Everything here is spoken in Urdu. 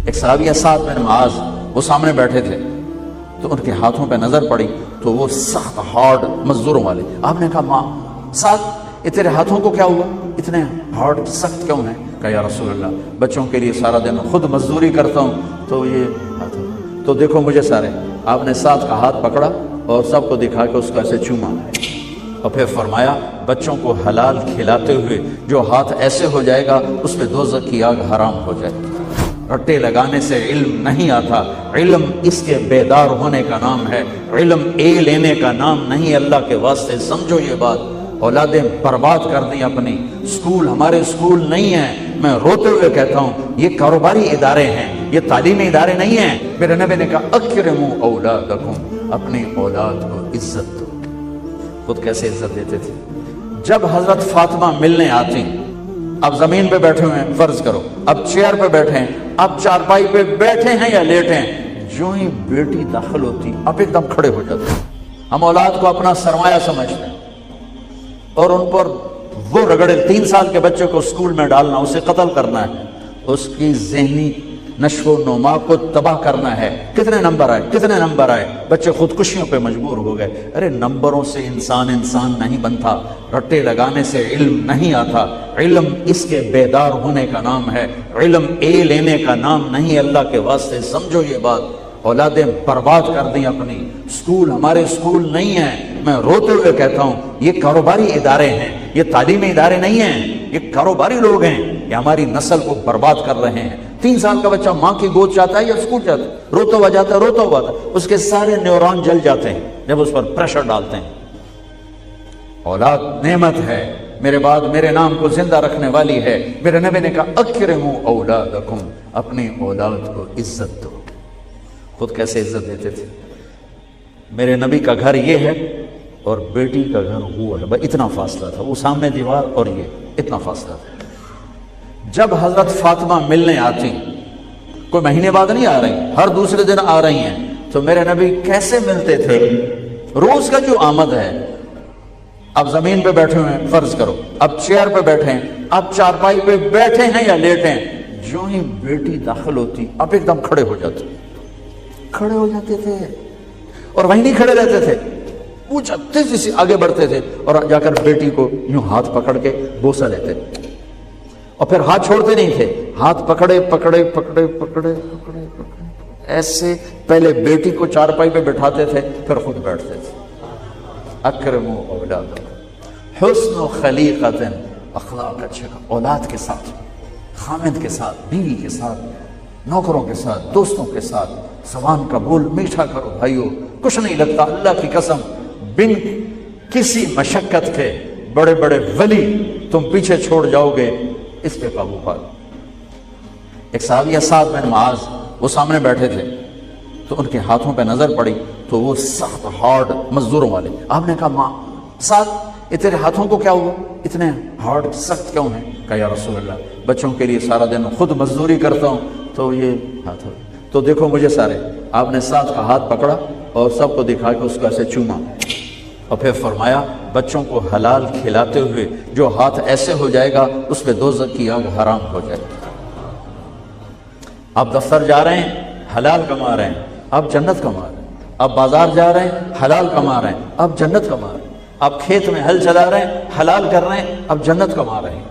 ایک صحابی سعد بن معاذ وہ سامنے بیٹھے تھے تو ان کے ہاتھوں پہ نظر پڑی تو وہ سخت ہارڈ مزدوروں والے. آپ نے کہا ماں سعد یہ تیرے ہاتھوں کو کیا ہوا, اتنے ہارڈ سخت کیوں ہیں؟ کہا یا رسول اللہ بچوں کے لیے سارا دن خود مزدوری کرتا ہوں تو یہ تو دیکھو مجھے سارے. آپ نے سعد کا ہاتھ پکڑا اور سب کو دکھا کے اس کو ایسے چوما اور پھر فرمایا بچوں کو حلال کھلاتے ہوئے جو ہاتھ ایسے ہو جائے گا اس پہ دوزخ کی آگ حرام ہو جائے گی. رٹے لگانے سے علم نہیں آتا, علم اس کے بیدار ہونے کا نام ہے, علم اے لینے کا نام نہیں. اللہ کے واسطے سمجھو یہ بات. اولادیں برباد کر دیں اپنی. اسکول ہمارے اسکول نہیں ہیں, میں روتے ہوئے کہتا ہوں یہ کاروباری ادارے ہیں, یہ تعلیمی ادارے نہیں ہیں. میرے نبی نے کہا اکرموا اولادکم, اپنی اولاد کو عزت دو. خود کیسے عزت دیتے تھے. جب حضرت فاطمہ ملنے آتی, اب زمین پہ بیٹھے ہوئے ہیں فرض کرو, اب چیئر پہ بیٹھے ہیں, اب چارپائی پہ بیٹھے ہیں یا لیٹے ہیں, جو ہی بیٹی داخل ہوتی اب ایک دم کھڑے ہو جاتے ہیں. ہم اولاد کو اپنا سرمایہ سمجھتے ہیں اور ان پر وہ رگڑے. 3 سال کے بچے کو اسکول میں ڈالنا, اسے قتل کرنا ہے, اس کی ذہنی نشو و نما کو تباہ کرنا ہے. کتنے نمبر آئے, کتنے نمبر آئے, بچے خودکشیوں پہ مجبور ہو گئے. ارے نمبروں سے انسان نہیں بنتا, رٹے لگانے سے علم نہیں آتا. علم اس کے بیدار ہونے کا نام ہے, علم اے لینے کا نام نہیں. اللہ کے واسطے سمجھو یہ بات. اولادیں برباد کر دیں اپنی. اسکول ہمارے اسکول نہیں ہیں, میں روتے ہوئے کہتا ہوں یہ کاروباری ادارے ہیں, یہ تعلیمی ادارے نہیں ہیں, یہ کاروباری لوگ ہیں. یہ ہماری نسل کو برباد کر رہے ہیں. 3 سال کا بچہ ماں کی گود چاہتا ہے یا اسکول چاہتا ہے, روتا ہوا جاتا ہے, روتا ہوا تھا, اس کے سارے نیورون جل جاتے ہیں جب اس پر پریشر ڈالتے ہیں. اولاد نعمت ہے, میرے بعد میرے نام کو زندہ رکھنے والی ہے. میرے نبی نے کہا اکرموا اولادکم, اپنی اولاد کو عزت دو. خود کیسے عزت دیتے تھے. میرے نبی کا گھر یہ ہے اور بیٹی کا گھر وہ ہے, اتنا فاصلہ تھا. وہ سامنے دیوار اور یہ اتنا فاصلہ تھا. جب حضرت فاطمہ ملنے آتی, کوئی مہینے بعد نہیں آ رہی, ہر دوسرے دن آ رہی ہیں, تو میرے نبی کیسے ملتے تھے. روز کا جو آمد ہے, اب زمین پہ بیٹھے ہوئے ہیں فرض کرو, اب چیئر پہ بیٹھے ہیں, اب چارپائی پہ بیٹھے ہیں یا لیٹے ہیں, جو ہی بیٹی داخل ہوتی اب ایک دم کھڑے ہو جاتے, کھڑے ہو جاتے تھے. اور وہیں نہیں کھڑے رہتے تھے, پوچھا تیزی سے آگے بڑھتے تھے اور جا کر بیٹی کو یوں ہاتھ پکڑ کے بوسہ لیتے, اور پھر ہاتھ چھوڑتے نہیں تھے, ہاتھ پکڑے پکڑے پکڑے پکڑے پکڑے پکڑے ایسے پہلے بیٹی کو چارپائی پہ بٹھاتے تھے پھر خود بیٹھتے تھے. اکرموا اولادکم, حسن خلیقۃ, اخلاق اچھا, اولاد کے ساتھ, خامد کے ساتھ, بیوی کے ساتھ, نوکروں کے ساتھ, دوستوں کے ساتھ زبان کا بول میٹھا کرو. بھائیو کچھ نہیں لگتا, اللہ کی قسم بن کسی مشقت کے بڑے بڑے ولی تم پیچھے چھوڑ جاؤ گے. اس پہ قابو پا. ایک صحابی سعد بن معاذ وہ سامنے بیٹھے تھے تو ان کے ہاتھوں پہ نظر پڑی تو وہ سخت ہارڈ مزدوروں والے. آپ نے کہا ماں سعد یہ تیرے ہاتھوں کو کیا ہوا, اتنے ہارڈ سخت کیوں ہیں؟ کہا یا رسول اللہ بچوں کے لیے سارا دن خود مزدوری کرتا ہوں تو یہ ہاتھ ہو. تو دیکھو مجھے سارے. آپ نے سعد کا ہاتھ پکڑا اور سب کو دکھا کے اس کو ایسے چوما اور پھر فرمایا بچوں کو حلال کھلاتے ہوئے جو ہاتھ ایسے ہو جائے گا اس پہ دوزخ کی آگ حرام ہو جائے گی. آپ دفتر جا رہے ہیں حلال کما رہے ہیں, آپ جنت کما رہے ہیں. آپ بازار جا رہے ہیں حلال کما رہے ہیں, آپ جنت کما رہے ہیں. آپ کھیت میں ہل چلا رہے ہیں حلال کر رہے ہیں, آپ جنت کما رہے ہیں.